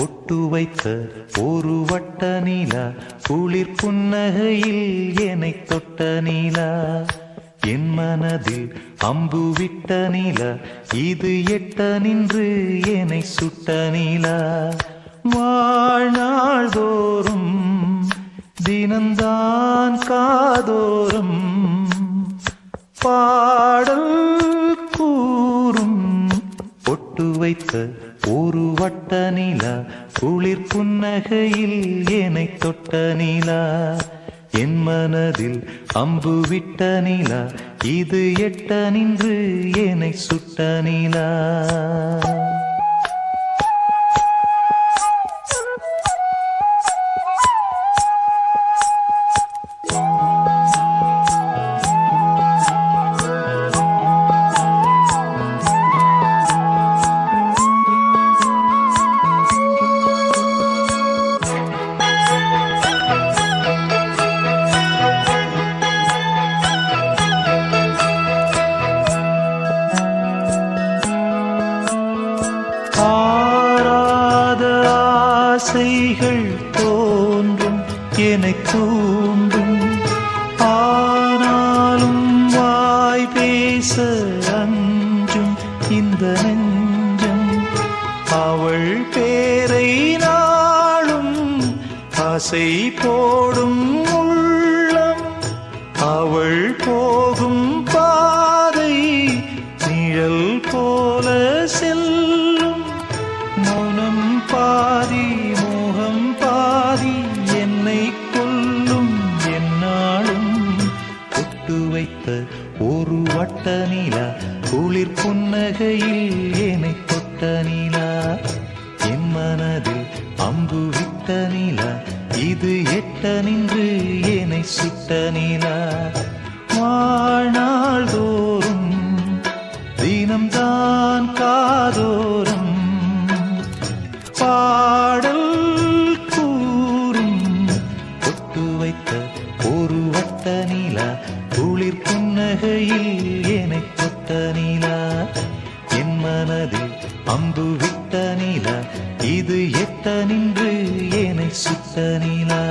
பொட்டு வைத்த ஒரு வட்ட நீலா, குளிர் புன்னகையில் என்னை தொட்ட நீலா, என் மனதில் அம்பு விட்ட நீலா, இது எட்ட நின்று என்னை சுட்ட நீலா. வாழ்நாள் தோறும் தினந்தான் காதோறும் பாடல் கூறும், பொட்டு வைத்த ஒரு வட்ட நீலா, குளிர் புன்னகையில் என்னை தொட்ட நீலா, என் மனதில் அம்பு விட்ட நீலா, இது எட்ட நின்று என்னை சுட்ட நீலா. ஆசைகள் தோன்றும் என்னை தூண்டும், ஆனாலும் வாய் பேச அஞ்சும் இந்த நெஞ்சம், அவள் பேரை நாளும் ஆசை போடும் உள்ளம், அவள் போகும் பாதை நிழல் போல செல்லும், மௌனம் பாதி மோகம் பாதி என்னை கொல்லும் என்னாலும். பொட்டு வைத்த ஒரு வட்ட நீலா, குளிர் புன்னகையில் என்னை தொட்ட நீலா, என் மனதில் அம்பு விட்ட நீலா, இது எட்ட நின்று என்னை சுட்ட நீலா. வாழ்நாள் தோறும் தினம்தான் காதோறும் பாடல் கூறும், பொட்டு வைத்த ஒரு வட்ட நீலா, குளிர் புன்னகையில் என்னை தொட்ட நீலா, என் மனதில் அம்பு விட்ட நீலா, இது எட்ட நின்று என்னை சுட்ட நீலா.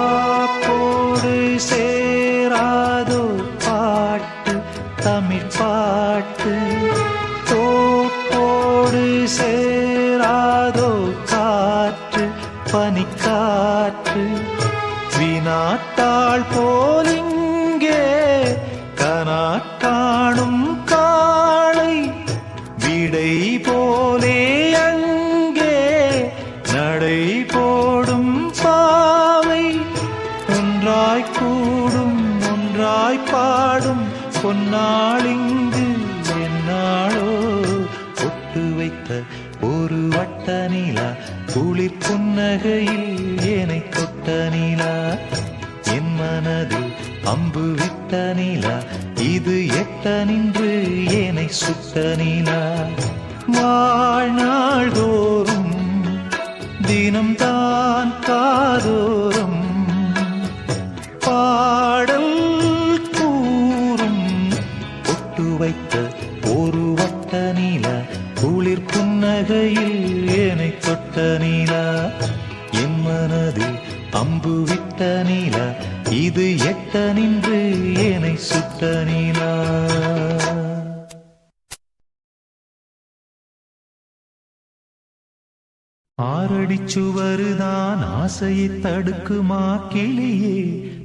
யாக்கோடு சேராதோ பாட்டு தமிழ் பாட்டு, தோப்போடு சேராதோ காற்று பனிக்காற்று, வினாட்டாள் போலிங்கே கனா காணும் காளை, விடை போலே அங்கே நடை போடும் பாவை, ஒன்றாய் கூடும் ஒன்றாய் பாடும் பொன்னாளிங்கு என்னாளோ. பொட்டு வைத்த ஒரு வட்ட நீலா, குளிர் புன்னகையில் என்னை தொட்ட நீலா, என் மனதில் அம்பு விட்ட நீலா, இது எட்ட நின்று என்னை சுட்ட நீலா. வாழ்நாள் தோறும் தினம்தான் காதோறும் பாடல் கூறும், பொட்டு வைத்த ஒரு வட்ட நீலா, குளிர் புன்னகையில் என்னை தொட்ட நீலா, என் மனதில் அம்பு விட்ட நீலா, இது எட்ட நின்று என்னை சுட்ட நீலா. ஆறடிச்சுவருதான் ஆசையை தடுக்குமா கிளியே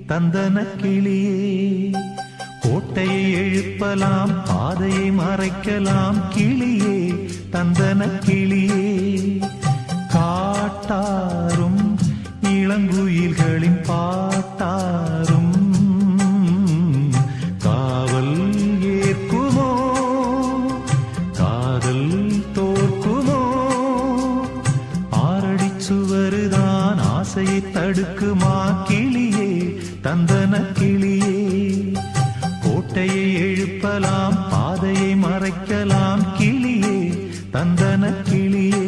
தந்தன கிளியே, கோட்டையை எழுப்பலாம் பாதையை மறைக்கலாம் கிளியே தந்தன கிளியே, காட்டாரும் இளங்குயில்களின் பாட்டாரும் காவல் ஏற்குமோ காதல் தோற்குமோ, ஆறடிச்சுவருதான் ஆசையை தடு தடுக்குமா கிளியே தந்தன கிளியே கோட்டையை எழுப்பலாம் பாதையை மறைக்கலாம் கிளியே தந்தன கிளியே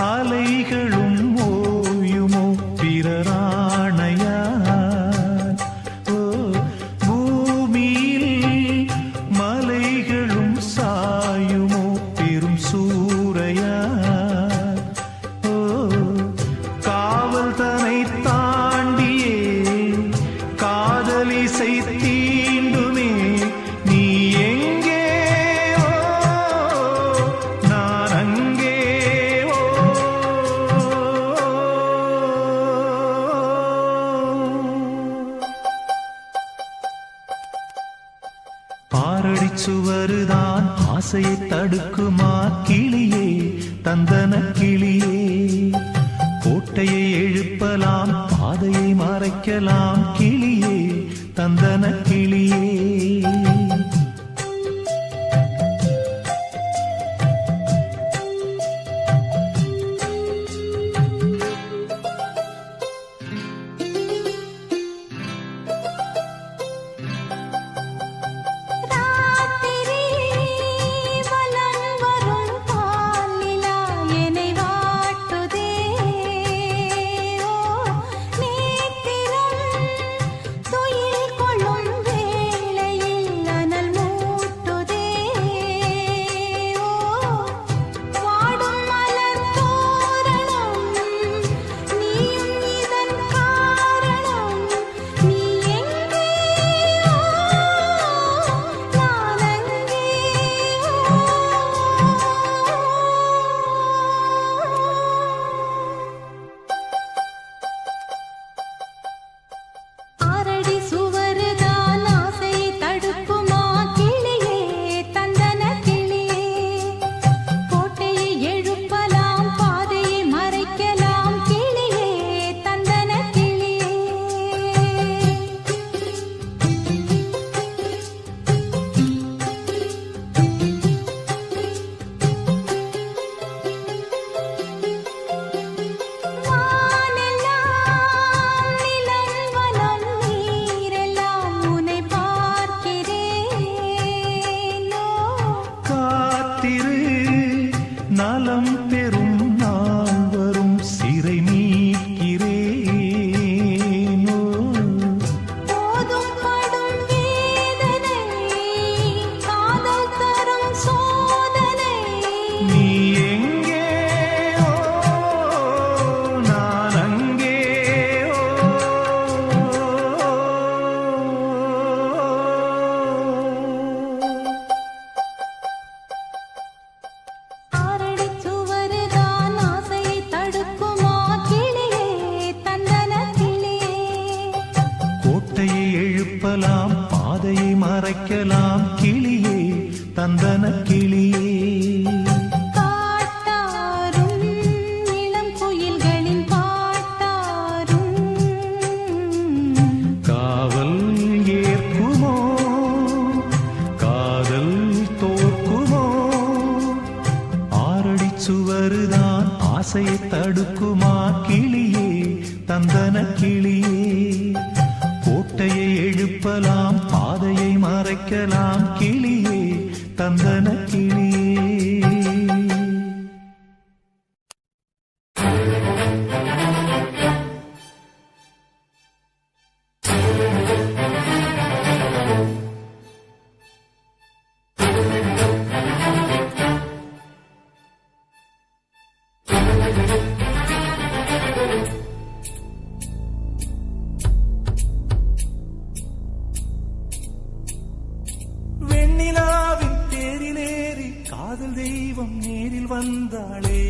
அலைகளும் ஓயுமோ பிறராணையா ஓ பூமியில் மலைகளும் சாயுமோ பெரும் சூறையா ஓ காவல் தனை தாண்டியே காதலிசை தீண்டுமே நீ எங்கே நான் அங்கே பாரடி சுவருதான் ஆசையை தடுக்குமா கிளியே தந்தன கிளியே கோட்டையை எழுப்பலாம் பாதையை மறைக்கலாம் கிளியே தந்தன கிளியே நலம் பெறும் நாள் வரும் சிறை மீட்கிறேனோ போதும் படும் வேதனை காதல் தரும் சோதனை நீ எங்கே நான் அங்கே எழுப்பலாம் பாதையை மறைக்கலாம் கிளியே தந்தன கிளியே காட்டாரும் இளம் குயில்களின் பாட்டாரும் காவல் ஏற்குமோ காதல் தோற்குமோ ஆரடி சுவருதான் ஆசையை தடுக்குமா கிளியே தந்தன கிளியே கோட்டையை எழுப்பலாம் பாதையை மறைக்கலாம் கிளியே தந்தன கிளியே வெண்ணிலாவின் தேரிலேறி காதல் தெய்வம் நேரில் வந்தாளே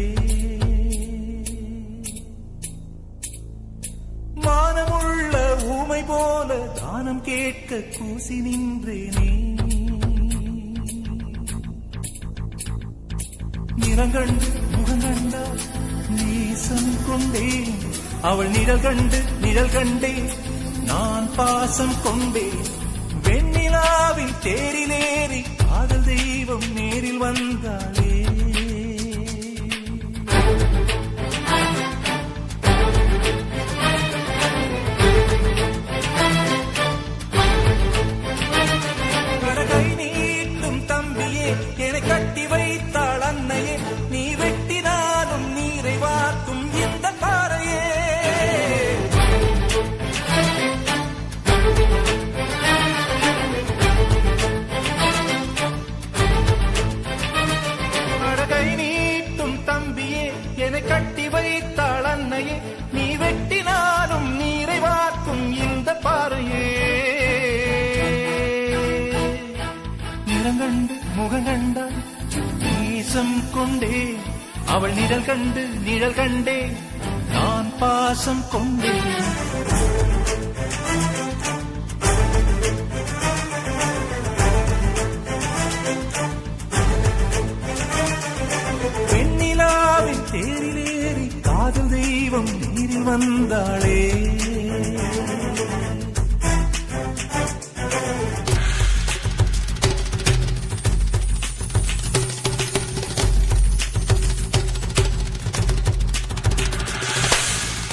மானமுள்ள ஊமை பூவை போல தானம் கேட்க கூசி நின்றேனே. நிறங்கண்டு முகங்கண்டா நேசம் கொண்டேன், அவள் நிழல் கண்டே நான் பாசம் கொண்டேன். வெண்ணிலாவில் தேரிலேறி காதல் தெய்வம் நேரில் வந்தாளே. கை நீட்டும் தம்பியே, என்னை கட்டி வைத்தாள் அன்னையே, நீ வெட்டினாலும் நீரை வார்க்கும் இந்த பாறையே. கை நீட்டும் தம்பியே, என்னை கட்டி வைத்தாள் அன்னையே, நீ வெட்டினாலும் நீரை வார்க்கும் இந்த பாறையே. நிறங்கண்டு முகங்கண்டா நேசம் கொண்டே, அவள் நிழல் கண்டே நான் பாசம் கொண்டேன். வெண்ணிலாவின் தேரிலேறி காதல் தெய்வம் நீரில் வந்தாளே.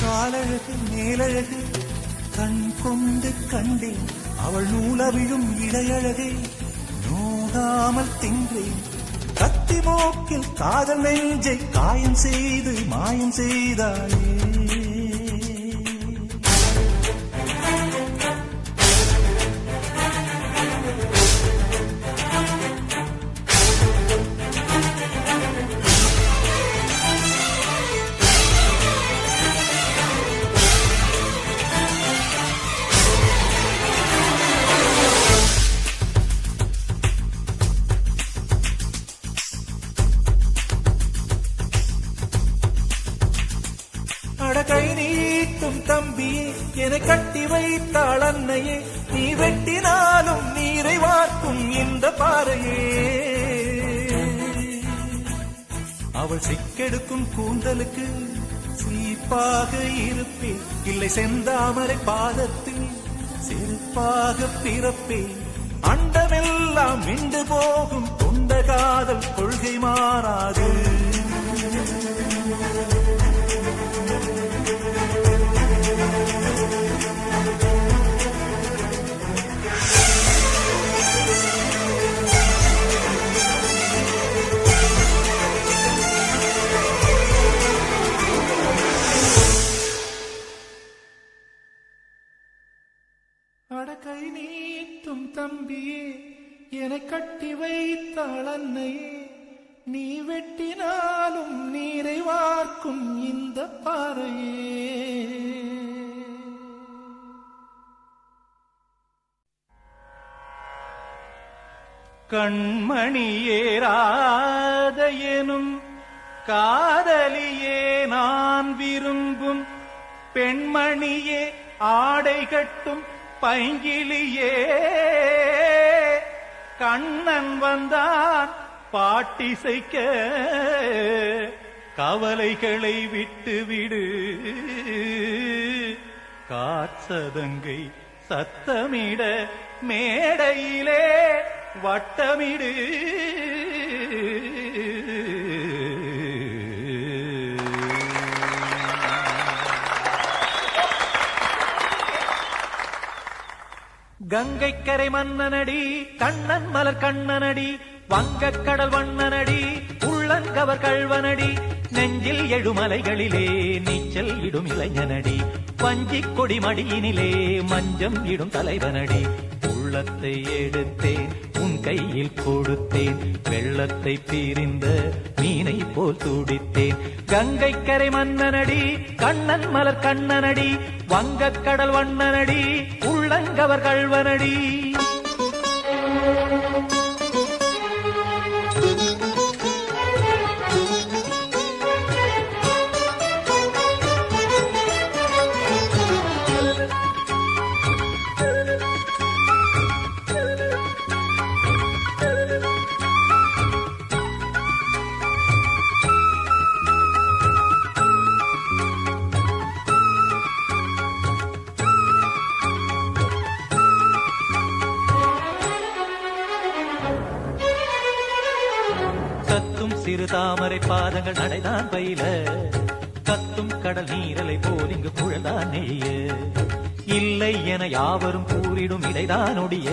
காலழகு மேலழகு கண் கொண்டு கண்டேன், அவள் நூலவிழும் இடையழகை நோகாமல் தின்றேன். கத்தி மூக்கில் காதல் நெஞ்சை காயம் செய்து மாயம் செய்தாயே. கை நீட்டும் தம்பியே, என்னை கட்டி வைத்தாள் அன்னையே, நீ வெட்டினாலும் நீரை வார்க்கும் இந்த பாறையே. அவள் சிக்கெடுக்கும் கூந்தலுக்கு சீப்பாக இருப்பேன், இல்லை செந்தாமரை பாதத்தில் செருப்பாக பிறப்பேன். அண்டமெல்லாம் மிண்டு போகும் கொண்ட காதல் கொள்கை மாறாது. கை நீட்டும் தம்பியே, என்னை கட்டி வைத்தாள் அன்னையே, நீ வெட்டினாலும் நீரை வார்க்கும் இந்த பாறையே. கண்மணியேராத எனும் காதலியே நான் விரும்பும் பெண்மணியே, ஆடை கட்டும் பைங்கிலியே, கண்ணன் வந்தான் பாட்டிசைக்க கவலைகளை விட்டுவிடு, காற்சதங்கை சத்தமிட மேடையிலே வட்டமிடு. கங்கைக்கரை மன்னனடி கண்ணன் மலர் கண்ணனடி, வங்கக்கடல் வண்ணனடி உள்ளங்கவர் கழ்வனடி, நெஞ்சில் எழுமலைகளிலே நீச்சல் இடும் இளைஞனடி, வஞ்சிக் கொடி மடியினிலே மஞ்சம் இடும் தலைவனடி. உள்ளத்தை எடுத்தேன் உன் கையில் கொடுத்தேன், வெள்ளத்தை பிரிந்த மீனை போல் துடித்தேன். கங்கைக்கரை மன்னனடி கண்ணன் மலர் கண்ணனடி, வங்கக்கடல் வண்ணனடி உள்ளங்கவர் கழ்வனடி. கத்தும் சிறு தாமரை பாதங்கள் நடைதான் பயில கத்தும் கடல் நீரலை போல் இங்கு குழல்தான் நெய்ய இல்லை என யாவரும் கூறிடும் இடைதான் ஒடிய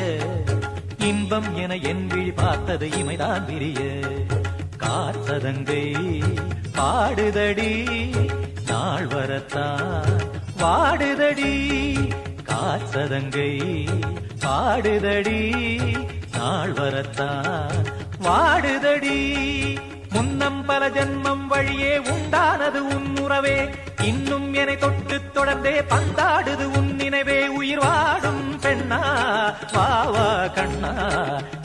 இன்பம் என என் விழி பார்த்தது இமைதான் விரிய காற்றதங்கை பாடுதடி நாள் வரத்தான் வாடுதடி காற்றதங்கை பாடுதடி நாள் வரத்தான் வாடுதடி முன்னம் பல ஜன்மம் வழியே உண்டானது உன் உறவே இன்னும் என்னை தொட்டு தொடர்ந்தே பந்தாடுது உன் நினைவே உயிர் வாடும் பெண்ணா வாவா கண்ணா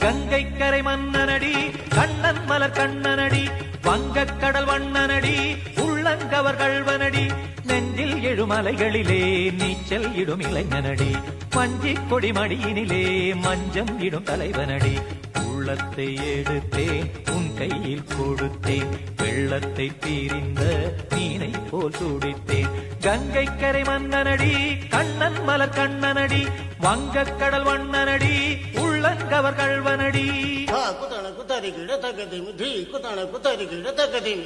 கங்கை கரை மன்னனடி கண்ணன் மலர் கண்ணனடி வங்கக் கடல் வண்ணனடி உள்ளங்கவர் கள்வனடி நெஞ்சில் எழுமலைகளிலே நீச்சல் இடும் இளைஞனடி மஞ்சிக் கொடி மடியினிலே மஞ்சம் இடும் தலைவனடி உள்ளத்தை எடுத்தேன் உன் கையில் கொடுத்தேன் வெள்ளத்தை பீரிந்த மீனை போல் துடித்தேன் கங்கை கரை மன்னனடி கண்ணன் மலர் கண்ணனடி வங்கக் கடல் வண்ணனடி உள்ளங்கவர் கள்வனடி குத்தன குத்தரி கிட தகதிமி தி குத்தன குத்தரி கிட தகதிமி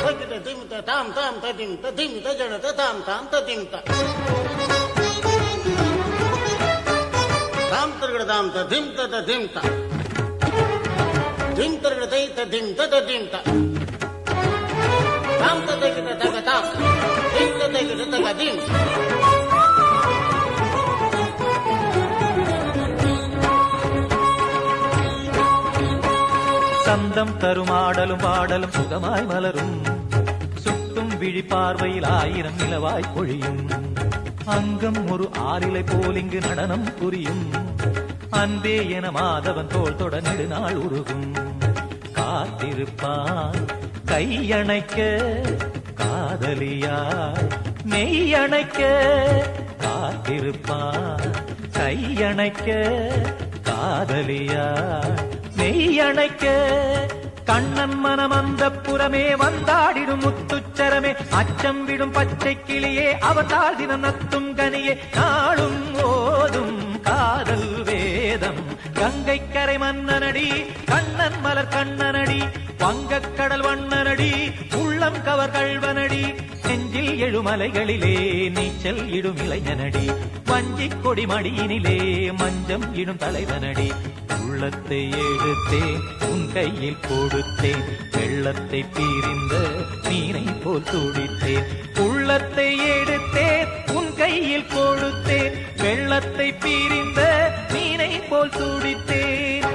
தகிட திமித தாம் தாம் ததிம் ததிம் தஜட தாம் தாம் ததிம் த தாம் தர்கட தாம் ததிம் ததிம் த திம் தர்கட தை ததிம் ததிம் த தாம் ததகிட தக தாம் திம் ததகிட தகதிம் சந்தம் தருமாடலும் பாடலும் சுகமாய் மலரும் சுட்டும் விழி பார்வையில் ஆயிரம் நிலவாய் பொழியும் அங்கம் ஒரு ஆறிலை போல் இங்கு நடனம் புரியும் அன்பே என மாதவன் தோள் தொட நெடுநாள் உருகும் காத்திருப்பான் கையணைக்க காதலியாய் மெய்யணைக்க காத்திருப்பான் கையணைக்க காதலியாய் மெய்யணைக்க கண்ணன் மனம் அந்த புறமே வந்தாடிடும் முத்துச்சரமே அச்சம் விடும் பச்சை கிளியே அவதால் தினம் நத்தும் கனியே நாளும் ஓதும் காதல் வேதம் கங்கை கரை மன்னனடி கண்ணன் மலர் கண்ணனடி வங்கக் கடல் வண்ணனடி உள்ளம் கவர் கள்வனடி நெஞ்சில் எழுமலைகளிலே நீச்சல் இடும் இளைஞனடி வஞ்சிக் கொடி மடியினிலே மஞ்சம் இடும் தலைவனடி உள்ளத்தை எடுத்தேன் உன் கையில் கொடுத்தேன் வெள்ளத்தை பீரிந்த மீனை போல் துடித்தேன் உள்ளத்தை எடுத்தேன் உன் கையில் கொடுத்தேன் வெள்ளத்தை பீரிந்த மீனை போல் துடித்தேன்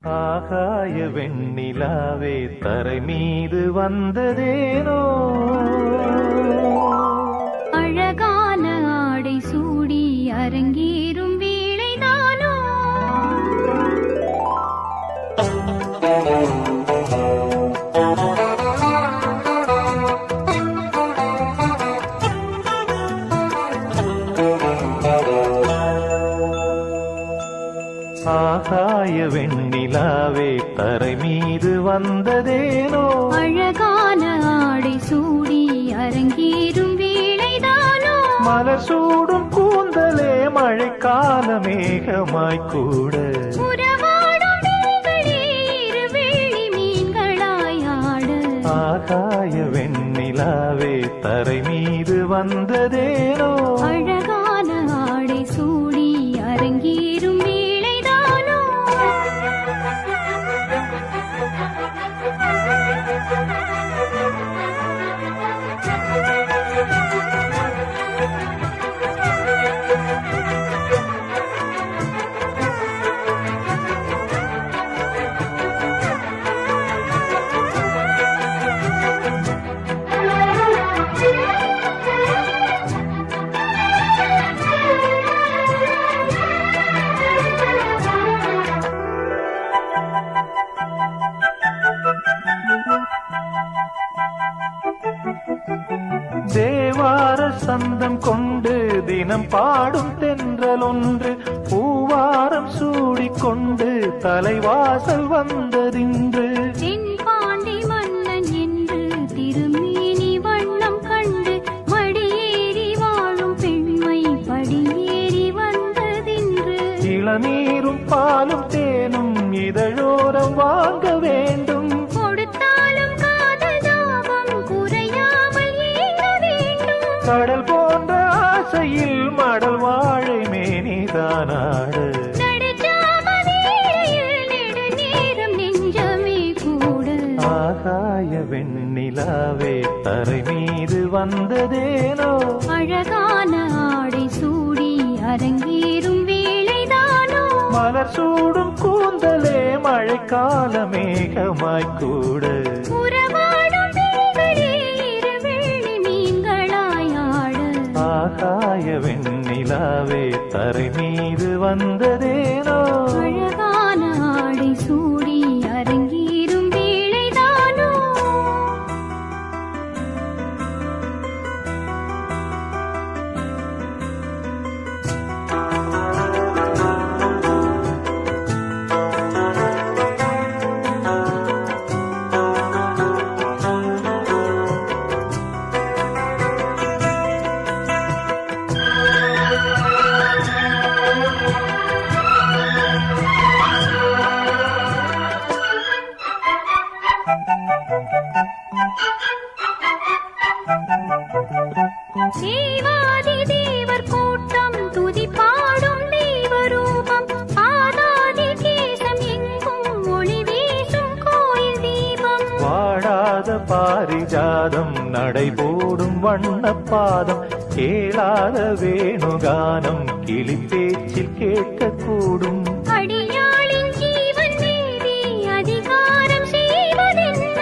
ஆகாய வெண்ணிலாவே தரை மீது வந்ததேனோ அழகான ஆடை சூடி அரங்கேறும் வேளைதானோ ஆகாய வெண்ணிலாவே தரை மீது வந்ததேனோ அழகான ஆடை சூடி அரங்கேறும் வேளைதானோ மலர் சூடும் கூந்தலே மழைக்கால மேகமாய் கூட உறவாடும் நீங்களே இரு வெள்ளி மீன்களாய் ஆட ஆகாய வெண்ணிலாவே தரை மீது வந்ததேனோ அழகான ஆடை சூடி அரங்கேறும் வேளைதானோ வசந்தம் கொண்டு தினம் பாடும் தென்றல் ஒன்று பூவாரம் சூடிக்கொண்டு தலைவாசல் வந்ததின்று. தென்பாண்டி மன்னன் என்று திருமேனி வண்ணம் கண்டு மடியேறி வாழும் பெண்மை படியேறி வந்ததின்று. இளநீரும் பாலும் தேனும் இதழோரம் வாங்க வேண்டும். கொடுத்தாலும் காதல் தாபம் குறையாமல் ஏங்க வேண்டும். கடல் போன்ற ஆசையில் மடல் வாழை மேனிதானாடு. நெடுநேரம் நெஞ்சமே கூட ஆகாய வெண்ணிலாவே தரை மீது வந்ததேனோ. அழகான ஆடை சூடி அரங்கேறும் வேளைதானோ. மலர் சூடும் கூந்தலே மழைக்கால மேகமாய் கூட. உறவாடும் விழிகளே இரு வெள்ளி மீன்களாய் ஆட. ஆகாய வெண்ணிலாவே தரை மீது வந்ததேனோ. அழகான ஆடை சூடி அரங்கேறும் வேளைதானோ. தேவாதி தேவர் கூட்டம் துதி பாடும் தெய்வரூபம். பாதாதி தேசம் எங்கும் ஒளி வீசும் கோயில் தீபம். வாடாத பாரிஜாதம் நடைபோடும் வண்ணப்பாதம் கேளாத வேணுகானம் கிளி பேச்சில் கேட்கக்கூடும். அடியாளின் ஜீவன் மீதி அதிகாரம் செய்வதென்ன.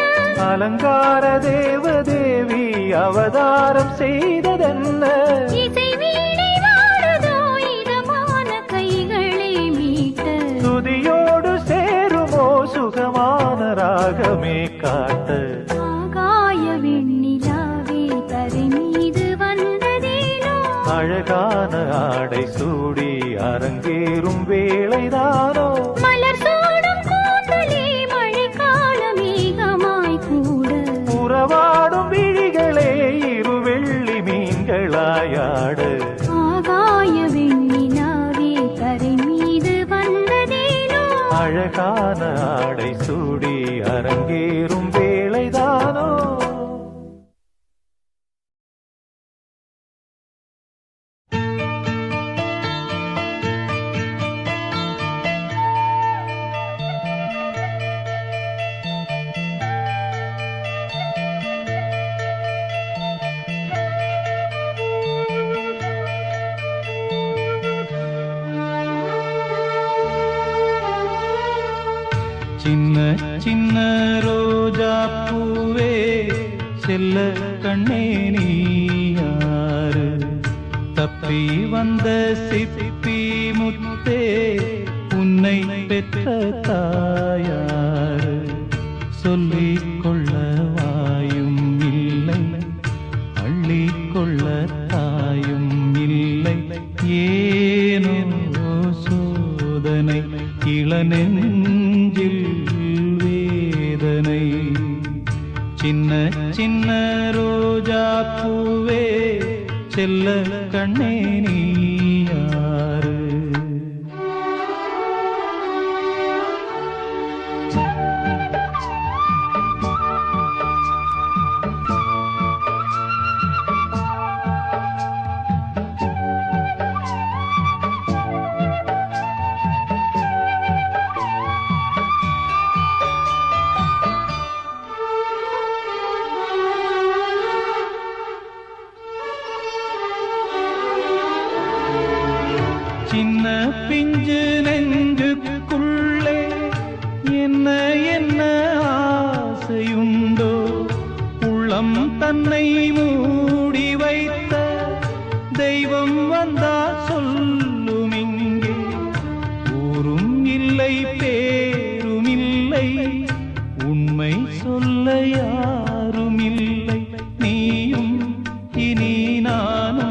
அலங்கார தேவதேவி அவதாரம் செய்ததென்ன. இசை வீணை வாடுதோ இதமான கைகளை மீட்ட. துதியோடு சேருமோ சுகமான ராகமே காட்ட. ஆகாய வெண்ணிலாவே தரை மீது வந்ததேனோ. அழகான ஆடை சூடி அரங்கேறும் வேளைதானோ. மலர் சூடும் கூந்தலே மழைக்கால மேகமாய் கூட. உறவாடும் விழிகளே இரு வெள்ளி மீன்களாயாடு. ஆகாய வெண்ணிலாவே தரை மீது வந்ததேனோ. அழகான ஆடை சூடி அரங்கேறும் வேளைதானோ. சின்ன சின்ன ரோஜா பூவே செல்ல கண்ணே நீ யாரு. தப்பி வந்த சிப்பி முத்தே உன்னை பெற்ற தாயாரு. சொல்லிக் கொள்ள வாயும் இல்லை அள்ளிக் கொள்ள தாயும் இல்லை. ஏனோ சோதனை இளநெஞ்சில் வேதனை. சின்ன சின்ன ரோஜா பூவே செல்ல கண்ணே நீ யாரு. சின்ன பிஞ்சு நெஞ்சுக்குள்ளே என்ன என்ன ஆசையுண்டோ. உள்ளம் தன்னை மூடி வைத்த தெய்வம் வந்தா சொல்லும் இங்கே. ஊரும் இல்லை பேரும் இல்லை உண்மை சொல்ல யாரும் இல்லை. நீயும் இனி நானும்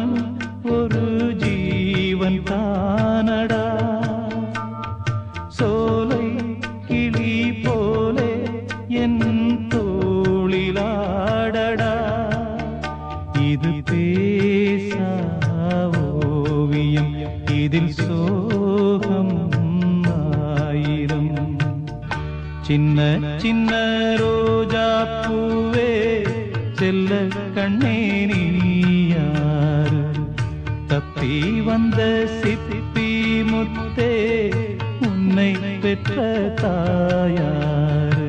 சின்ன சின்ன ரோஜா பூவே செல்ல கண்ணே நீ யாரு? தப்பி வந்த சிப்பி முத்தே உன்னை பெற்ற தாயாரு?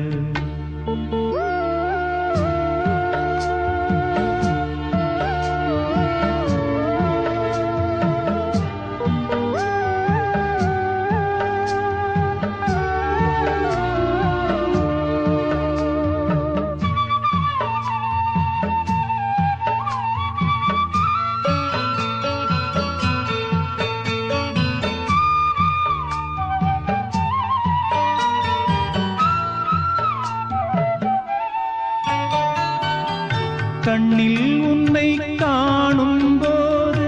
கண்ணில் உன்னை காணும் போது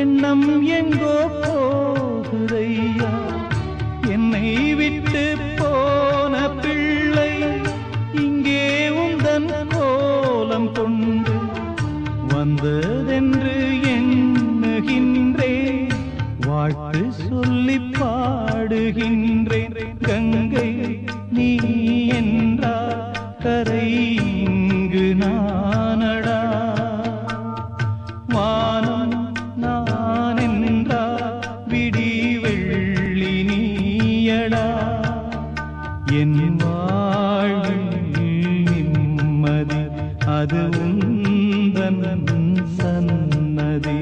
எண்ணம் எங்கோ போகுதையா? என்னை விட்டு போன பிள்ளை இங்கே உந்தன் கோலம் கொண்டு வந்ததென்று எண்ணுகின்றேன். வாழ்த்து சொல்லி பாடுகின்றேன். கங்கை நீ என்றால் கரை இங்கு நானடா. வானம் நான் என்றால் விடி வெள்ளி நீயடா. என் வாழ்வில் நிம்மதி அது உந்தன் சன்னதி.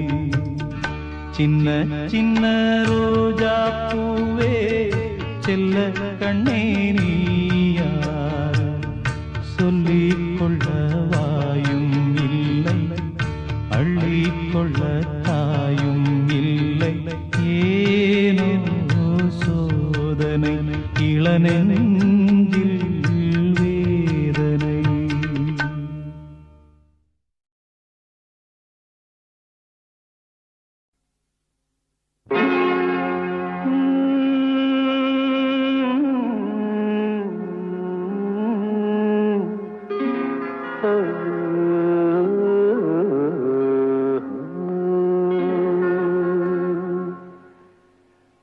சின்ன சின்ன ரோஜா பூவே செல்ல கண்ணே நீ யாரு? சொல்லிக் கொள்ள வாயும் இல்லை, அள்ளிக் கொள்ள தாயும் இல்லை. ஏனோ சோதனை இளநெஞ்சில் வேதனை.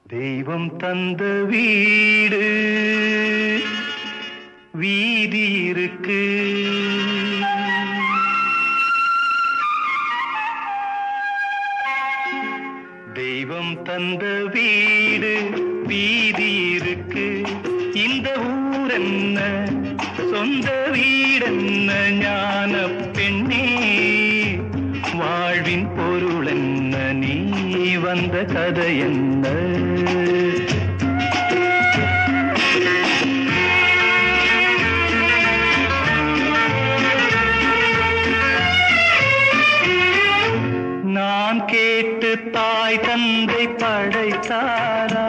தெய்வம் தந்த வீடு வீதி இருக்கு, தெய்வம் தந்த வீடு வீதி இருக்கு. இந்த ஊரென்ன சொந்த வீடென்ன ஞான பெண்ணே, வாழ்வின் பொருள் என்ன நீ வந்த கதை என்ன? நான் கேட்டு தாய் தந்தை படைத்தாரா?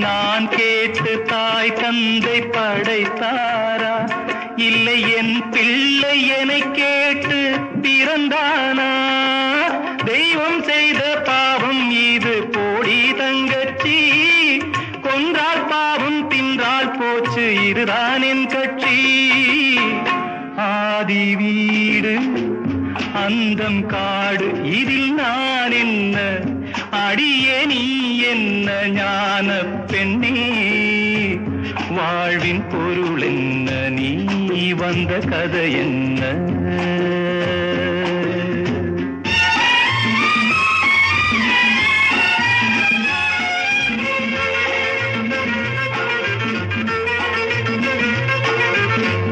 நான் கேட்டு தாய் தந்தை படைத்தாரா? இல்லை என் பிள்ளை என்னை கேட்டு பிறந்தானா? தெய்வம் செய்த பாவம் இது போடி தங்கச்சி, கொன்றால் பாவம் தின்றால் போச்சு இதுதான் என் கட்சி. ஆதி வீடு அந்தம் காடு இதில் நான் என்ன? அடியே நீ என்ன ஞான பெண்ணே, வாழ்வின் பொருள் என்ன நீ வந்த கதை என்ன?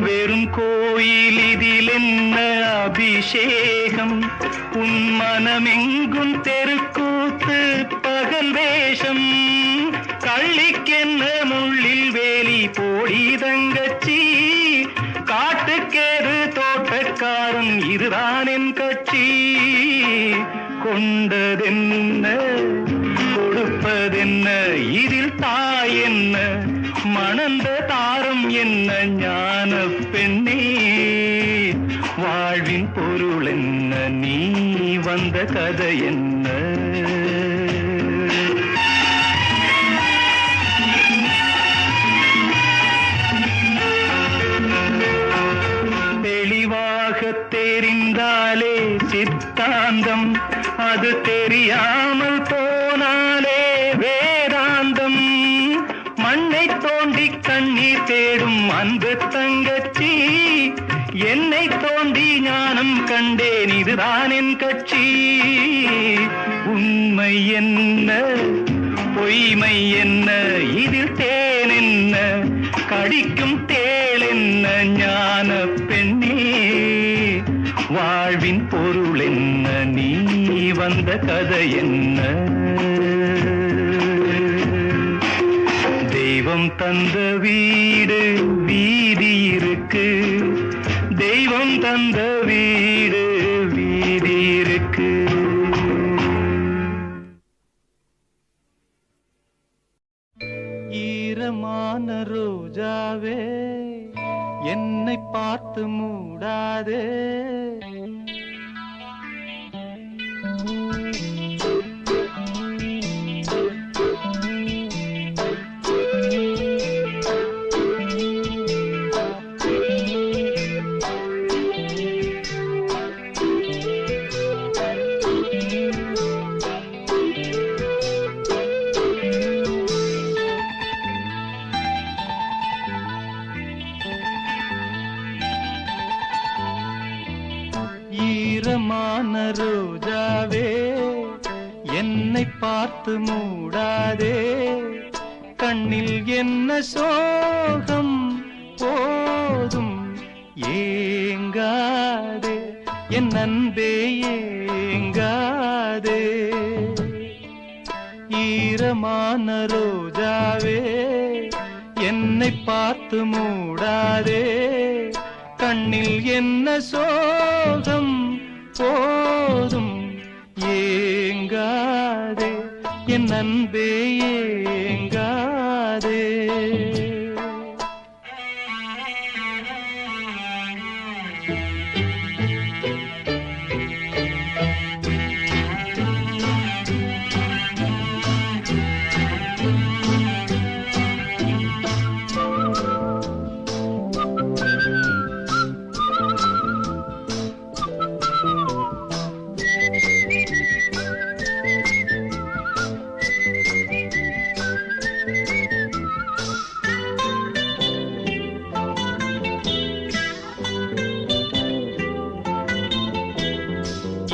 வெறும் கோயில் இதில் என்ன அபிஷேகம்? உன் மனமெங்கும் தெருக்கூத்து பகல் வேஷம். கள்ளிக்கென்ன முள்ளில் வேலி போடி தங்கச்சி, காட்டுக்கேது தோட்டக்காரன் இதுதான் என் கட்சி. கொண்டதென்ன கொடுப்பதென்ன இதில் தாய் என்ன? மணந்த தாரம் என்ன ஞான பெண்ணே, வாழ்வின் பொருள் என்ன நீ வந்த கதை என்ன? தெளிவாக தெரிந்த தெரிந்தாலே சித்தாந்தம், அது தெரியாமல் போனாலே வேதாந்தம். மண்ணை தோண்டி கண்ணீர் தேடும் அன்பு தங்கச்சி, என்னை தோண்டி ஞானம் கண்டேன், இதுதான் என் கட்சி. உண்மை என்ன பொய்மை என்ன, இதில் தேன் என்ன, கடிக்கும் தேள் என்ன, ஞான பெண்ணே வாழ்வின் பொருள் என்ன, நீ வந்த கதை என்ன. தெய்வம் தந்த வீடு வீதி இருக்கு, தெய்வம் தந்த வீடு வீதி இருக்கு. ஈரமான ரோஜாவே என்னை பார்த்து மூடாதே, ஈரமான ரோஜாவே என்னை பார்த்து மூடாதே, கண்ணில் என்ன சோகம் போதும் ஏங்காதே, என் அன்பே ஏங்காதே. ஈரமான ரோஜாவே என்னை பார்த்து மூடாதே, கண்ணில் என்ன சோகம் போதும் ஏங்காதே, என் அன்பே ஏங்காதே.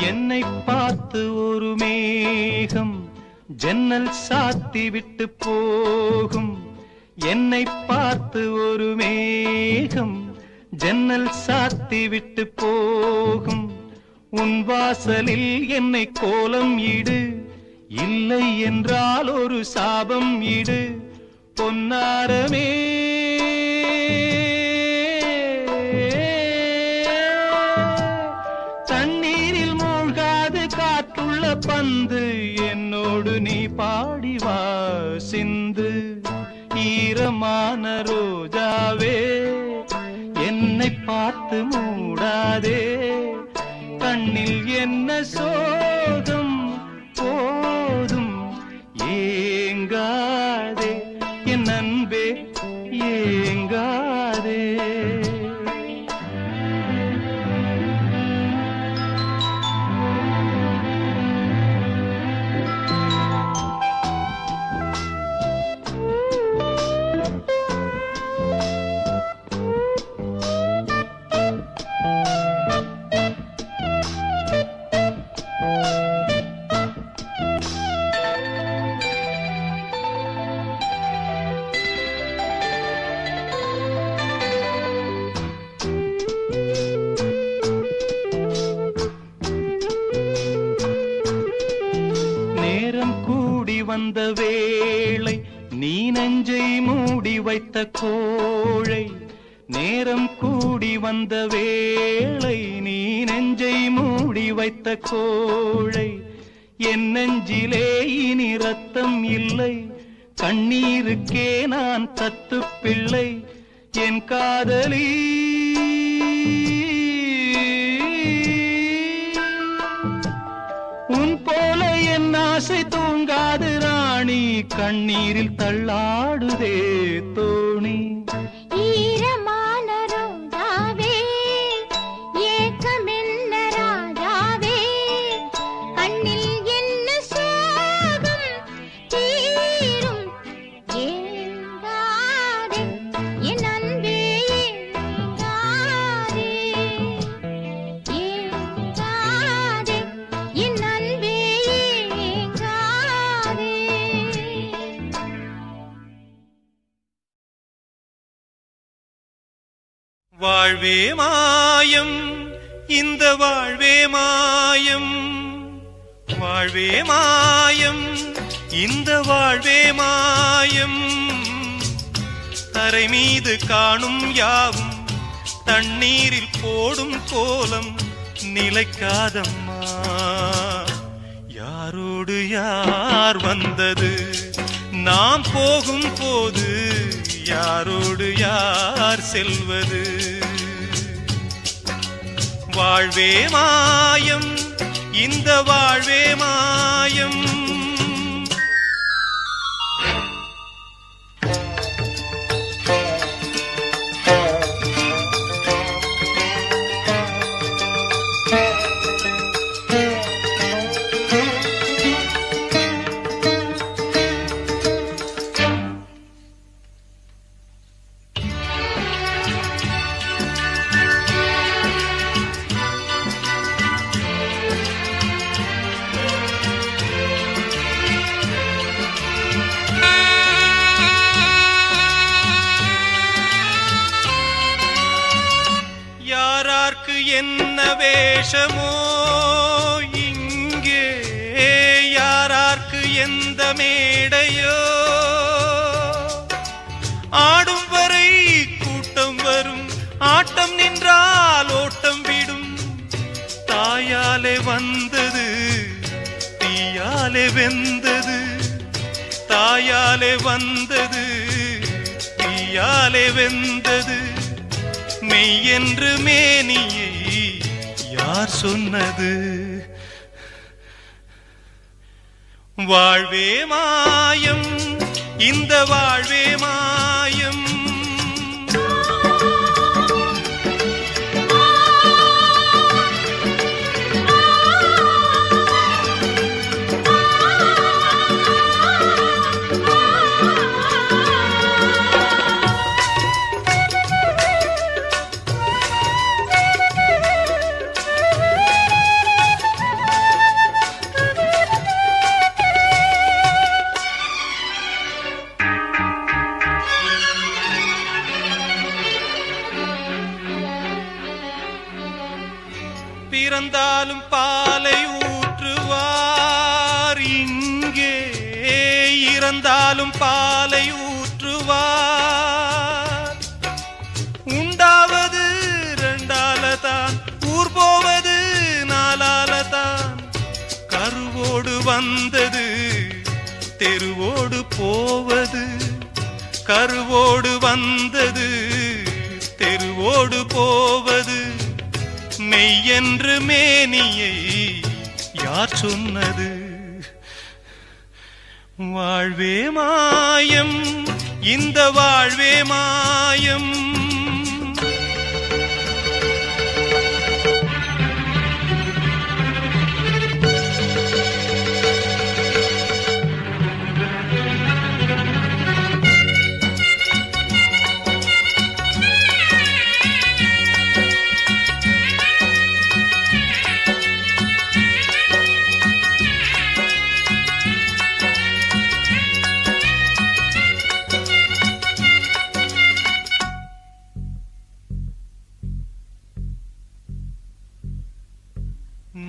என்னை பார்த்து ஒரு மேகம் ஜன்னல் சாத்தி விட்டு போகும், என்னை பார்த்து ஒரு மேகம் ஜன்னல் சாத்தி விட்டு போகும். உன் வாசலில் என்னை கோலம் இடு, இல்லை என்றால் ஒரு சாபம் இடு. பொன்னாரமே தண்ணீரில் மூழ்காது காற்றுள்ள பந்து, என்னோடு நீ பாடி வா சிந்து. ஈரமான ரோஜாவே என்னை பார்த்து மூடாதே, கண்ணில் என்ன சோகம் போதும் ஏங்காதே, என் அன்பே ஏங்காதே. வந்த வேளை நீ நெஞ்சை மூடி வைத்த கோழை, நேரம் கூடி வந்த வேளை நீ நெஞ்சை மூடி வைத்த கோழை. என் நெஞ்சிலே இனி ரத்தம் இல்லை, கண்ணீருக்கே நான் தத்து பிள்ளை. என் காதலி உன் போல என் ஆசை தூங்காது ராணி, கண்ணீரில் தள்ளாடுதே தோணி. ஈரமான ரோஜாவே ஏக்கம் என்ன வாழ்வே மாயம் இந்த வாழ்வே மாயம், வாழ்வே மாயம் இந்த வாழ்வே மாயம். தரை மீது காணும் யாவும் தண்ணீரில் போடும் கோலம் நிலைக்காதம்மா. யாரோடு யார் வந்தது நாம் போகும் போது, யாரோடு யார் செல்வது? வாழ்வே மாயம் இந்த வாழ்வே மாயம். என்ன வேஷமோ இங்கே, யாரார்க்கு எந்த மேடையோ, ஆடும் வரை கூட்டம் வரும், ஆட்டம் நின்றால் ஓட்டம் விடும். தாயாலே வந்தது தீயாலே வெந்தது, தாயாலே வந்தது தீயாலே வெந்தது. மெய் என்று மேனியை யார் சொன்னது? வாழ்வே மாயம் இந்த வாழ்வே மாயம். பிறந்தாலும் பாலை ஊற்றுவார் இங்கே, இறந்தாலும் பாலை ஊற்றுவார். உண்டாவது ரெண்டாலதான், ஊர் போவது நாலாலதான். கருவோடு வந்தது தெருவோடு போவது, கருவோடு வந்தது தெருவோடு போவது. மெய் என்று மேனியை யார் சொன்னது? வாழ்வே மாயம் இந்த வாழ்வே மாயம்.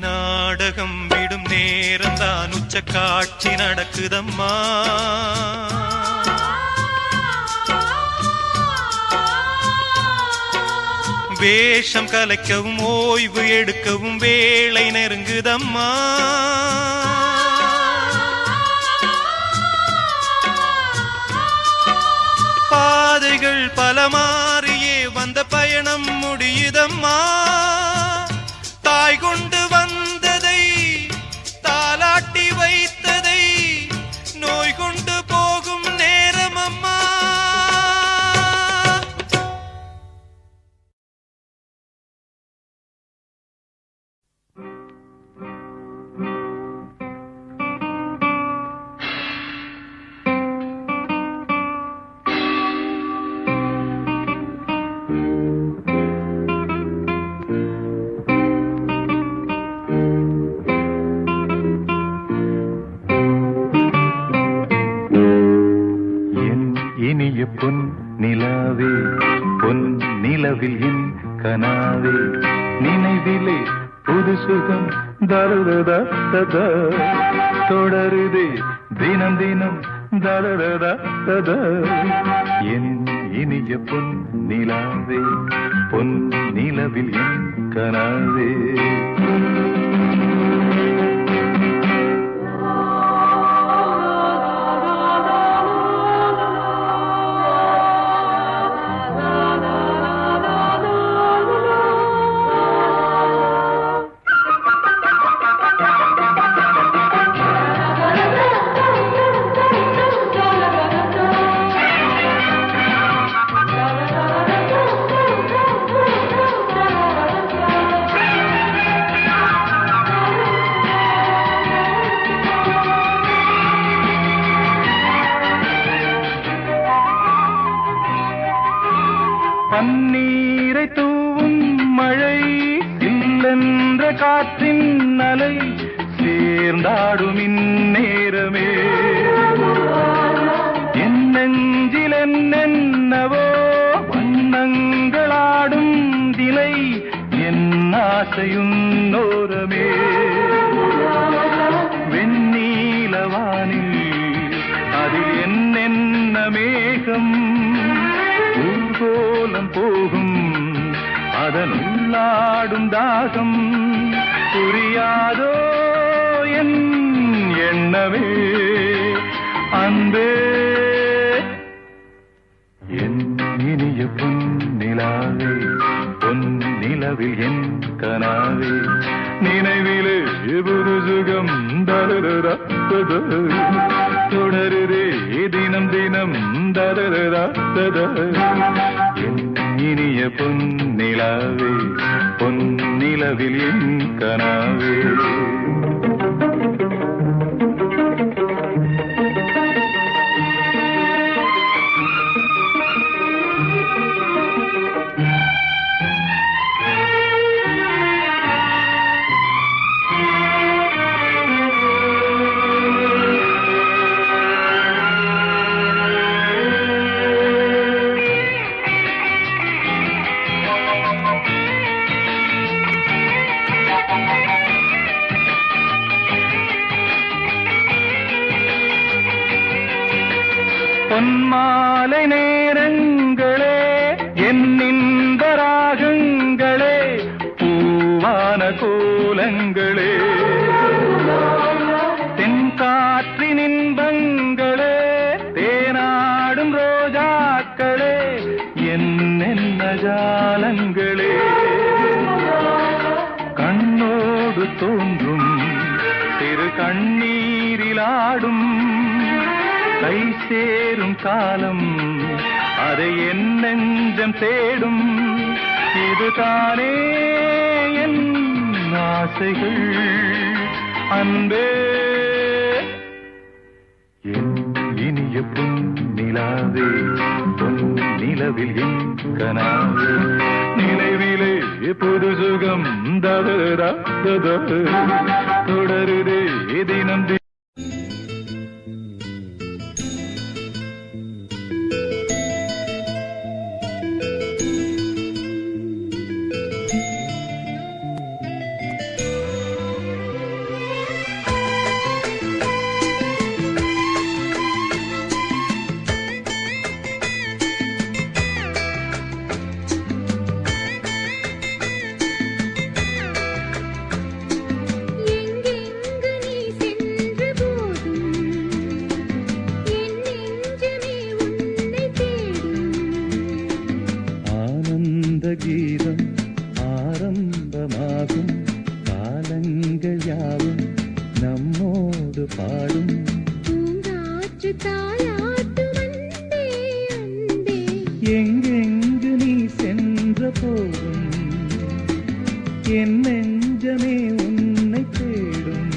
நாடகம் விடும் நேரம்தான் உச்ச காட்சி நடக்குதம்மா. வேஷம் கலைக்கவும் ஓய்வு எடுக்கவும் வேளை நெருங்குதம்மா. பாதைகள் பல மாறியே வந்த பயணம் முடியுதம்மா. தாய் கொண்டு வந்ததை தாலாட்டி வைத்ததை நோய் கொண்டு போகும் நேரம் அம்மா. புது சுகம் தருதத தொடருதே தினம் தினம் தருதத என் இனிய பொன் நிலாவே பொன் நிலவில் என் கனாவே பன்னீரை தூவும் மழை இல்லென்ற காற்றின் அலை சேர்ந்தாடும் இந்நேரமே என் நெஞ்சில் என்னென்னவோ வண்ணங்களாடும் திலை என் ஆசையுன்னோரமே வெண்ணீலவானில் அதில் என்னென்ன மேகம் ஊர்கோலம் போகும் அதனுள்ளாடும் தாகம் புரியாதோ என் எண்ணமே அன்பே என் இனிய பொன் நிலாவே பொன் நிலவில் என் கனாவே நினைவிலே புது சுகம் தொடருதே தினம் தினம் என் இனிய பொன் நிலாவே பொன் நிலவில் என் கனாவே பொன்மாலை நேரங்களே என்னின்ப ராகங்களே பூவான கோலங்களே தென்காற்றின் இன்பங்களே தேனாடும் ரோஜாக்களே என்னென்ன ஜாலங்களே கண்ணோடு தோன்றும் திரு கண்ணீரிலாடும் கை சேரும் காலம் அதை என் நெஞ்சம் தேடும் இதுதானே என் ஆசைகள் அன்பே என் இனிய பொன் நிலாவே பொன் நிலவில் என் கனாவே நினைவிலே புது சுகம் தொடருதே தினம் கீதம் ஆரம்பமாகும் காலங்கள் யாவும் நம்மோடு பாடும் பூங்காற்று தாலாட்டும் அன்பே அன்பே எங்கெங்கு நீ சென்ற போதும் என் நெஞ்சமே உன்னை தேடும்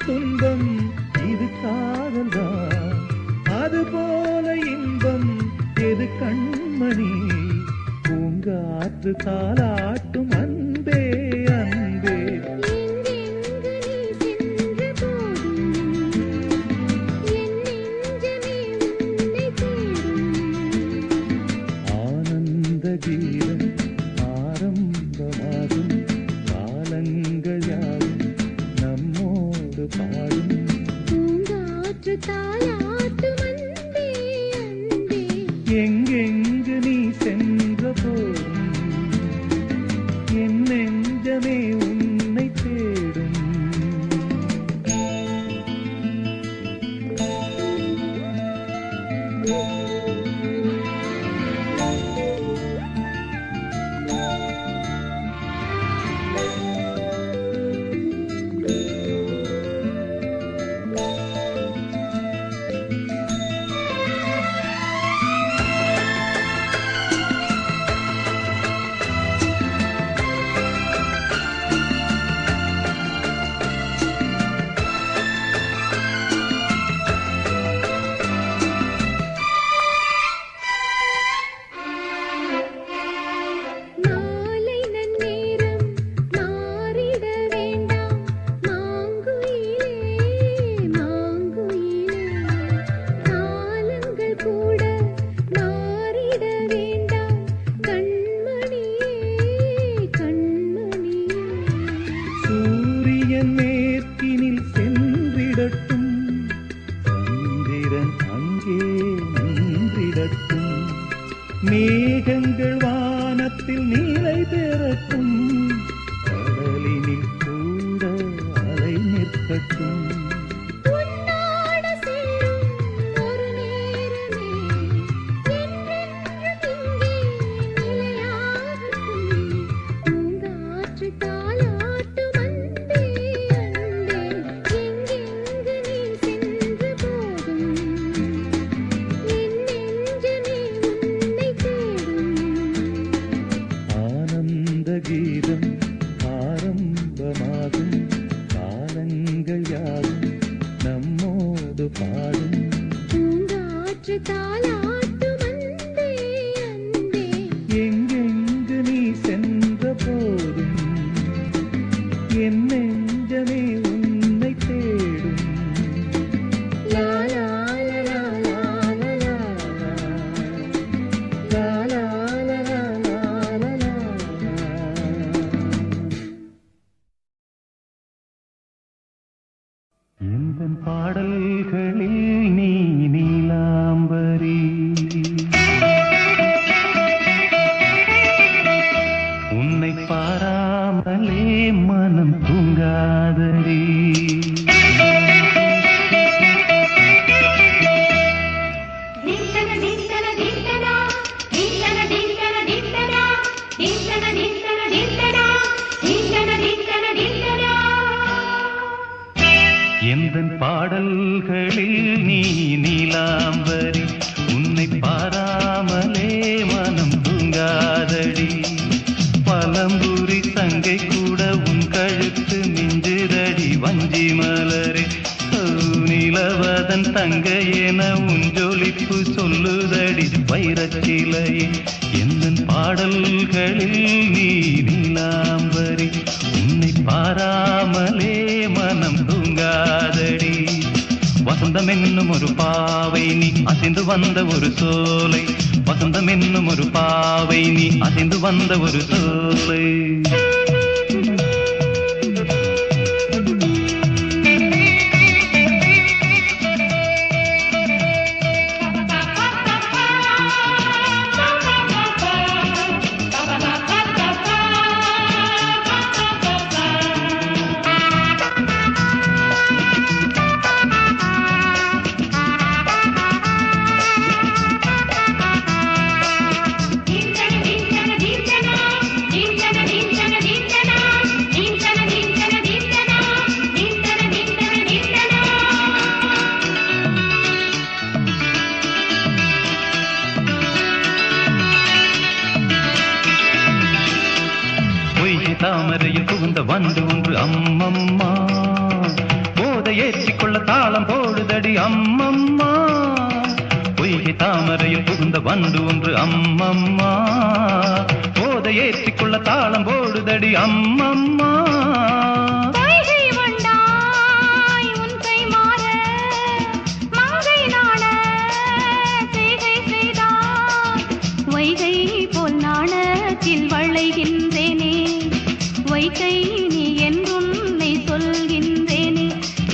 துன்பம் இது காதல்தான், அதுபோல இன்பம் எது கண்மணி? பூங்காற்று தாலாட்டும் அன்பே அன்பே. ஆனந்த கீதம் ஆரம்பமாகும், காலங்கள் யாவும் நம்மோடு பாடும். பூங்காற்று தாலாட்டும் அன்பே அன்பே. எங்கெங்கு நீ சென்ற போதும் என் நெஞ்சமே உன்னை தேடும். மாலை நன்னேரம் மாறிட வேண்டாம் மாங்குயிலே மாங்குயிலே. காலங்கள் கூட மாறிட வேண்டாம் கண்மணியே கண்மணியே. சூரியன் மேற்கினில் சென்றிடட்டும், சந்திரன் அங்கே நின்றிடட்டும். மேகங்கள் வானத்தில் நிலை பெறட்டும், கடலினில் கூட அலை நிற்கட்டும். உன்னோடு சேரும் ஒரு நேரமே என்றென்றும் இங்கே நிலையாகட்டும். பூங்காற்று தாலாட்டும் அன்பே அன்பே. எங்கெங்கு நீ சென்ற போதும் என் நெஞ்சமே உன்னை தேடும். ஆனந்த கீதம் ஆரம்பமாகும், காலங்கள் யாவும் நம்மோடு பாடும். பூங்காற்று தாலாட்டும் அன்பே அன்பே. எங்கெங்கு நீ சென்ற போதும் என் நெஞ்சமே உன்னை தேடும். லா லா லா லா லா லா லா லா லா லா லா. எந்தன் பாடல்களில் நீ நீலாம்பரி, உன்னை பாராமலே மனம் தூங்காதடி. திண்டன திண்டன திண்டனா திண்டன திண்டன திண்டனா திண்டன திண்டன திண்டனா திண்டன திண்டன திண்டனா. எந்தன் பாடல்களில் நீ நீலாம்பரி, உன்னை பாராமலே மனம் தூங்காதடி. பலம்புரி தங்கை கூட உன் கழுத்து மிஞ்சுதடி வஞ்சி மலரே. நிலவதன் தங்கை என உன் ஜொலிப்பு சொல்லுதடி வைரச்சிலையே. எந்தன் பாடல்களில் நீ நீலாம்பரி, உன்னை பாராமலே மனம் தூங்காதடி. வசந்தம் என்னும் ஒரு பாவை நீ அசைந்து வந்த ஒரு சோலை, வசந்தம் என்னும் ஒரு பாவை நீ அசைந்து வந்த ஒரு சோலை. தாமரையில் புகுந்த வந்து ஒன்று அம்மம்மா, போதை ஏற்றிக்கொள்ள தாளம் போடுதடி அம்மம்மா பொய்கை தாமரையில் புகுந்த வண்டு ஒன்று அம்மம்மா போதை ஏற்றிக்கொள்ள தாளம் போடுதடி அம்மம்மா வளைகின்றேனே வைகை நீ என்றுன்னை சொல்கின்றேனே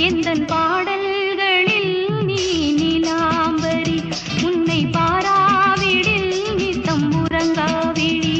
எந்தன் பாடல்களில் நீ நீலாம்பரி உன்னை பாராவிடில் நித்தம் உறங்காவிழி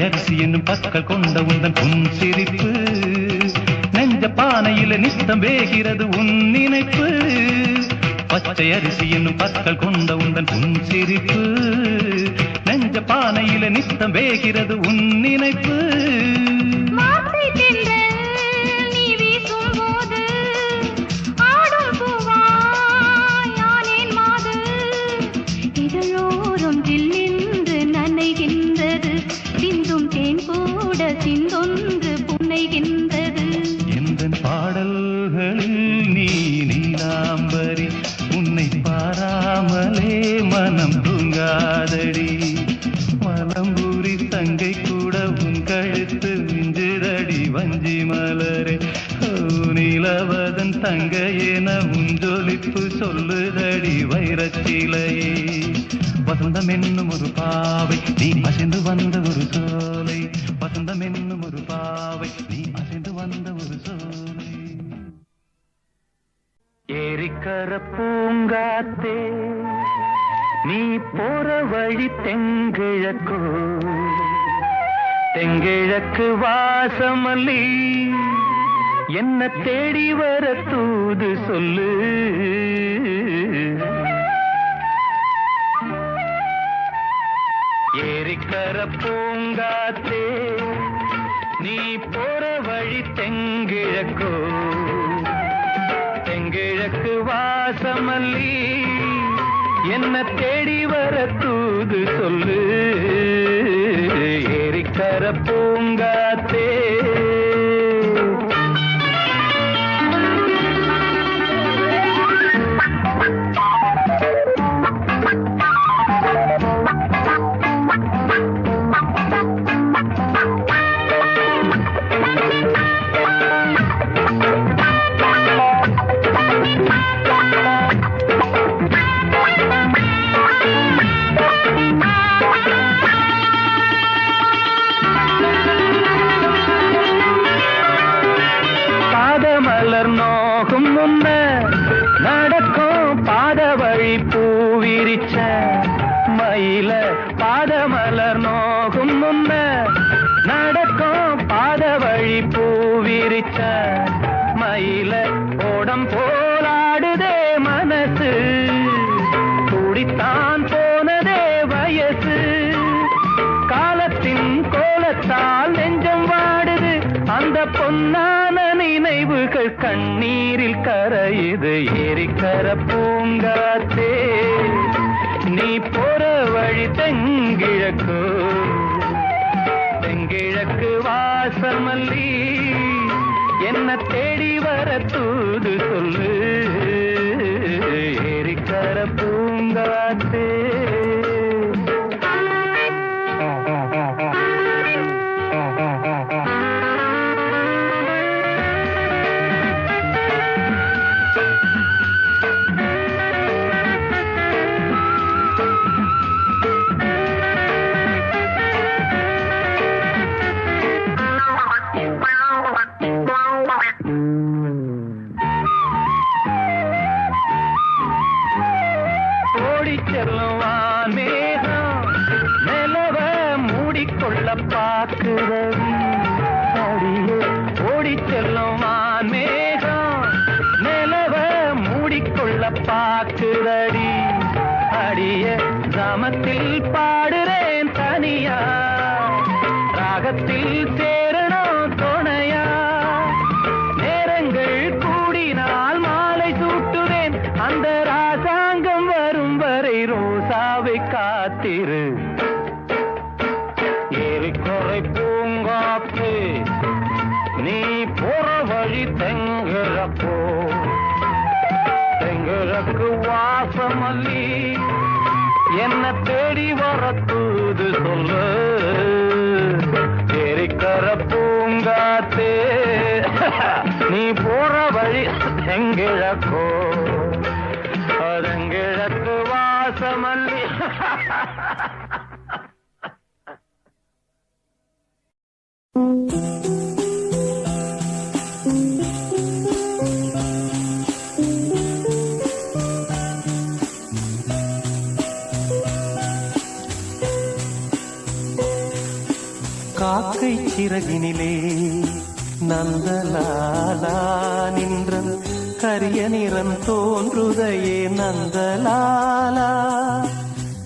அரிசி என்னும் பற்கள் கொண்ட உந்தன் உன் சிரிப்பு நெஞ்ச பானையில நித்தம் வேகிறது உன் நினைப்பு பச்சை அரிசி என்னும் பற்கள் கொண்ட உந்தன் உன் சிரிப்பு நெஞ்ச பானையில நித்தம் வேகிறது உன் நினைப்பு சிந்தொன்று புன்னைகின்றது எந்தன் பாடல்களில் நீ நீலாம்பரி உன்னை பாராமலே மனம் தூங்காதடி மலம்பூரி தங்கை கூட உன் கழுத்து மிஞ்சுதடி வஞ்சி மலரே நிலவதன் தங்கையென உன் ஜொலிப்பு சொல்லுதடி வைரச்சிலையே வசந்தம் என்னும் ஒரு பாவை நீ அசைந்து வந்த ஒரு சோலை வசந்தம் என்னும் ஒரு பாவை நீ அசைந்து வந்த ஒரு சோலை ஏரிக்கர பூங்காத்தே நீ போற வழி தெங்கிழக்கோ தெங்கிழக்கு வாசமல்லி என்ன தேடி வர தூது சொல்லு ஏரிக்கர பூங்காத்தே நீ போற வழி தெங்கிழக்கோ தெங்கிழக்கு வாசமல்லி என்ன தேடி வர தூது சொல்லு ஏரிக்கர பூங்காத்தே நோகும் முன்ன நடக்கும் பாத வழி பூவிரிச்ச மயில பாதமலர் நோகும் முன்ன நடக்கும் பாத வழி பூவிரிச்ச மயில ஓடம் போலாடுதே மனசு துடித்தான் போனதே வயசு காலத்தின் கோலத்தால் நெஞ்சம் வாடுது அந்த பொன்னான நினைவுகள் கண்ணீரில் கரையுது ஏரிக்கர பூங்காத்தே நீ போற வழி தெங்கிழக்கு தெங்கிழக்கு வாசமல்லி என்ன தேடி வர தூது சொல்லு ஏரிக்கர பூங்காத்தே செல்லும் வான்மேகம் நிலவ மூடிக்கொள்ள பார்க்குதடி அடியே ஓடி செல்லும் வான்மேகம் நிலவ மூடிக்கொள்ள பார்க்குதடி அடிய கிராமத்தில் பாடுறேன் தனியா ராகத்தில் சேரணும் துணையா நேரங்கள் கூடினால் மாலை சூட்டுவேன் அந்த ராசாங்கம் வரும் வரை ரோசாவை காத்திரு ஏரிக்கரை பூங்காத்து நீ போற வழி தெங்குறப்போ தெங்குறக்கு வாசமல்லி என்ன தேடி வர தூது சொல்லு ஏரிக்கர பூங்காத்து நீ போற வழி தெங்கிழக்கோ அதங்கிழக்கு வாசமல்லி காக்கை சிறகினிலே நந்தலாலா நின்றன் கரிய நிறம் தோன்றுதையே நந்தலாலா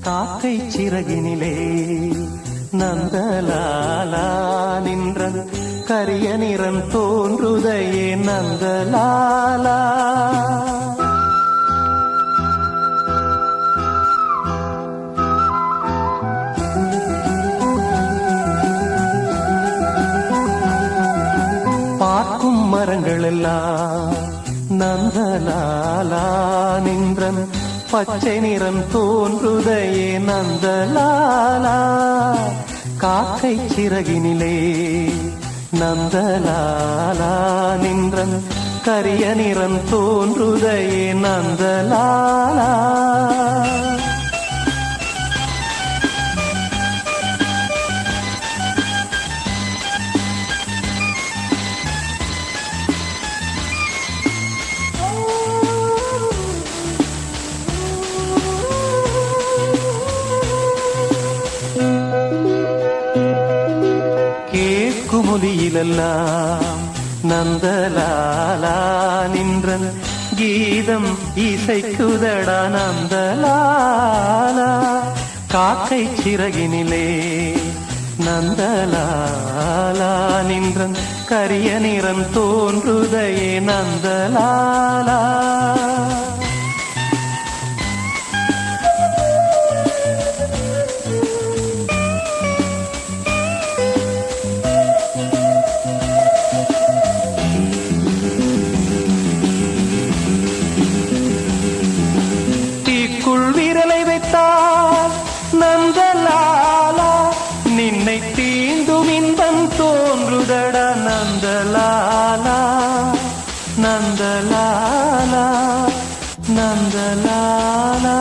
காக்கை சிறகினிலே நந்தலாலா நின்றன் கரிய நிறம் தோன்றுதையே நந்தலாலா பார்க்கும் மரங்கள் எல்லாம் நந்தலாலா நின்றன் பச்சை நிறம் தோன்றுதையே நந்தலாலா காக்கை சிறகினிலே நந்தலாலா நின்றன் கரிய நிறம் தோன்றுதையே நந்தலாலா மொழியிலெல்லாம் நந்தலாலா நின்றன் கீதம் இசைக்குதடா நந்தலாலா காக்கை சிறகினிலே நந்தலாலா நின்றன் கரிய நிறம் தோன்றுதையே நந்தலாலா விரலை வைத்தால் நந்தலாலா நின்னை தீண்டும் இன்பம் தோன்றுதடா நந்தலாலா நந்தலாலா நந்தலாலா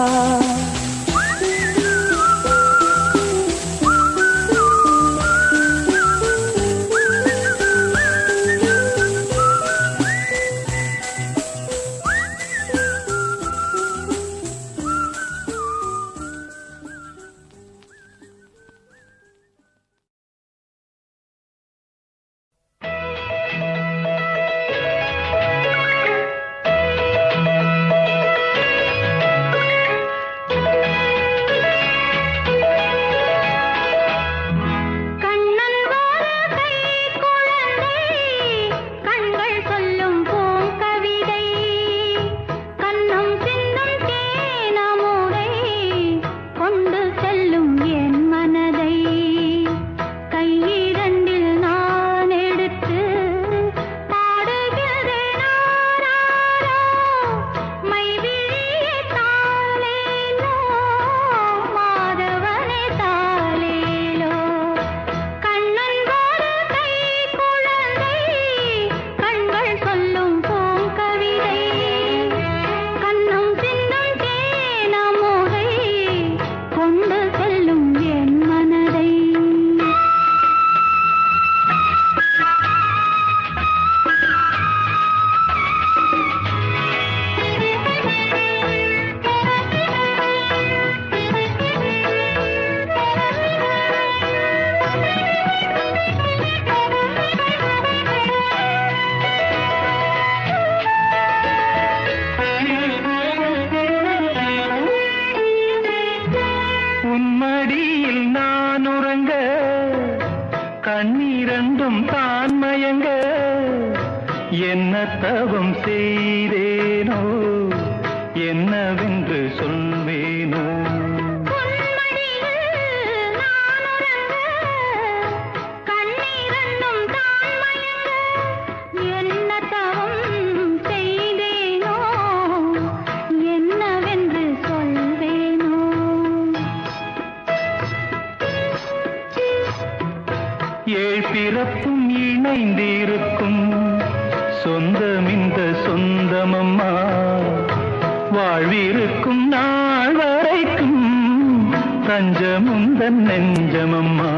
என்னவென்று சொல்வேனோ? பிறப்பும் இணைந்திருக்கும் சொந்தம் இந்த சொந்தமம்மா, வாழ்விருக்கும் நாள் வரைக்கும் தஞ்சமுந்தன் நெஞ்சமம்மா.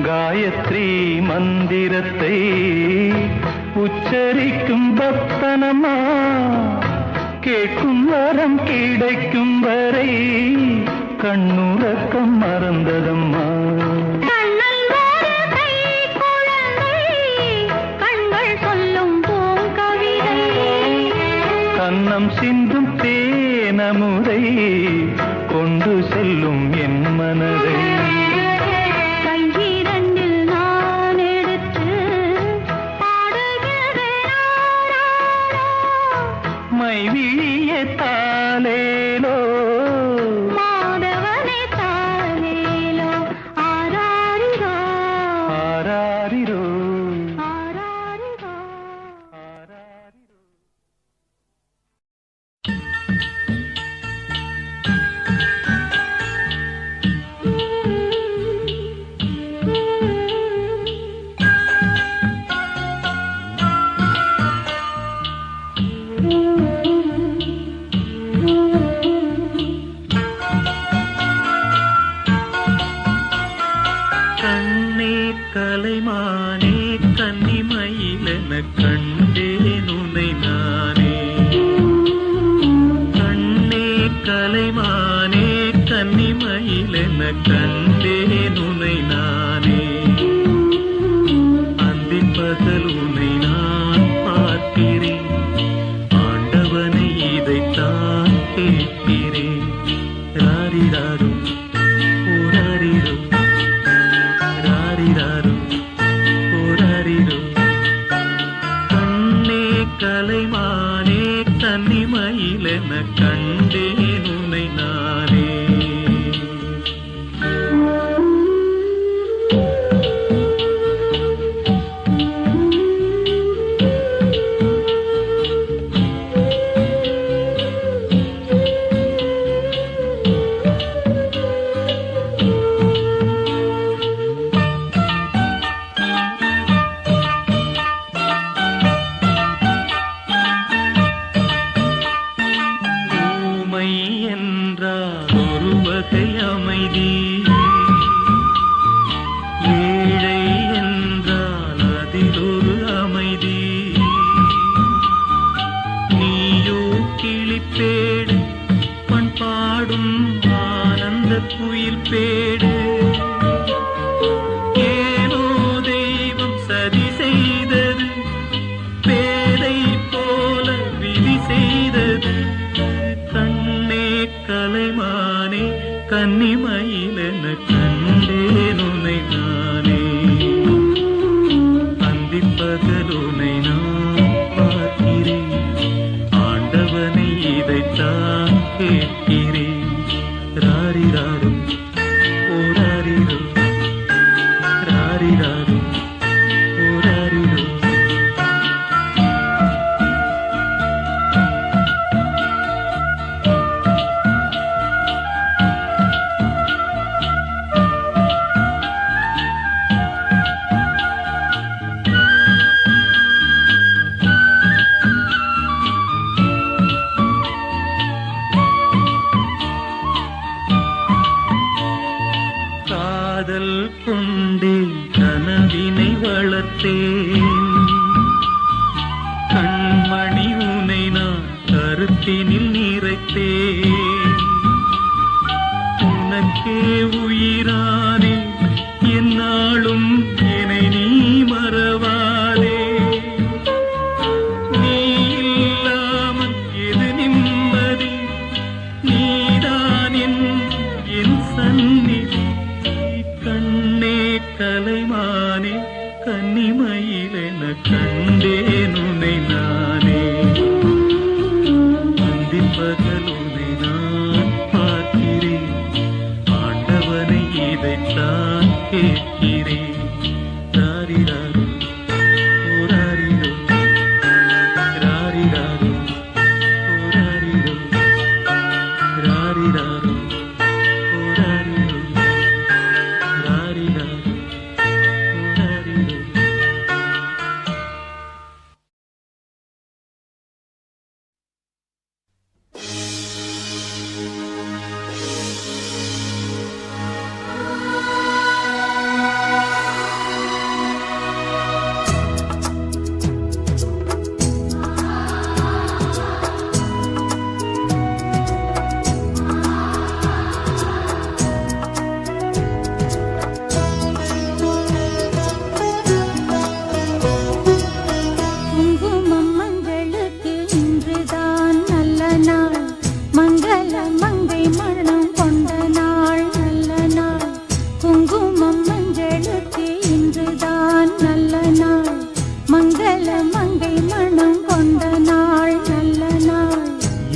காயத்ரி மந்திரத்தை உச்சரிக்கும் பக்தனம்மா, கேட்கும் வரம் கிடைக்கும் வரை கண்ணுறக்கம் மறந்ததம்மா. கண்ணம் சிந்தும் தேனமுதை கொண்டு செல்லும் என் மனதை. மைவிழியே தாலேலோ மாதவனே தாலேலோ, ஆராரிரோ ஆராரிரோ ஆராரிரோ ஆராரிரோ. கலைமானே கன்னிமயிலென கண்டேன் உன்னை நானே. கண்ணே கலைமானே கன்னிமயிலென கண்டேன் உன்னை நானே. அந்திப் பகல் உன்னை நான் பார்க்கிறேன், ஆண்டவனை இதைத்தான் கேட்கிறேன். ராரிராரும் ஓராரிரும் கண்ணே கலைமானே கன்னிமயிலென கண்டேன் உன்னை நானே. அமைதி ஏழை என்றால் அதில் ஒரு அமைதி. நீயோ கிளிப்பேடு பண்பாடும் ஆனந்த குயில் பேடு. ஏனோ தெய்வம் சதி செய்தது, பேதை போல விதி செய்தது. கண்ணே கலைமானே கன்னிமயிலென கண்டேன் உன்னை நானே. அந்திப் பகல் உன்னை நான் பார்க்கிறேன், ஆண்டவனை இதைத்தான் கேட்கிறேன். ராரிராரும் ஓராரிரும் ராரிராரும் ஓராரிரும். காதல் கொண்டேன் கனவினை வளர்த்தேன், கண்மணி உனை நான் கருத்தினில் நிறைத்தேன். உனக்கே உயிரானே என்னாலும் என்னை நீ மறவாதே. நீ இல்லாமல் எது நிம்மதி,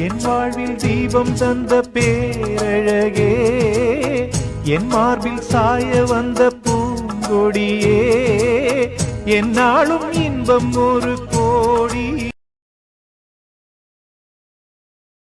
என் வாழ்வில் தீபம் தந்த பேரழகே, என் மார்பில் சாய வந்த பூங்கொடியே, என்னாலும் இன்பம் ஒரு கோடி.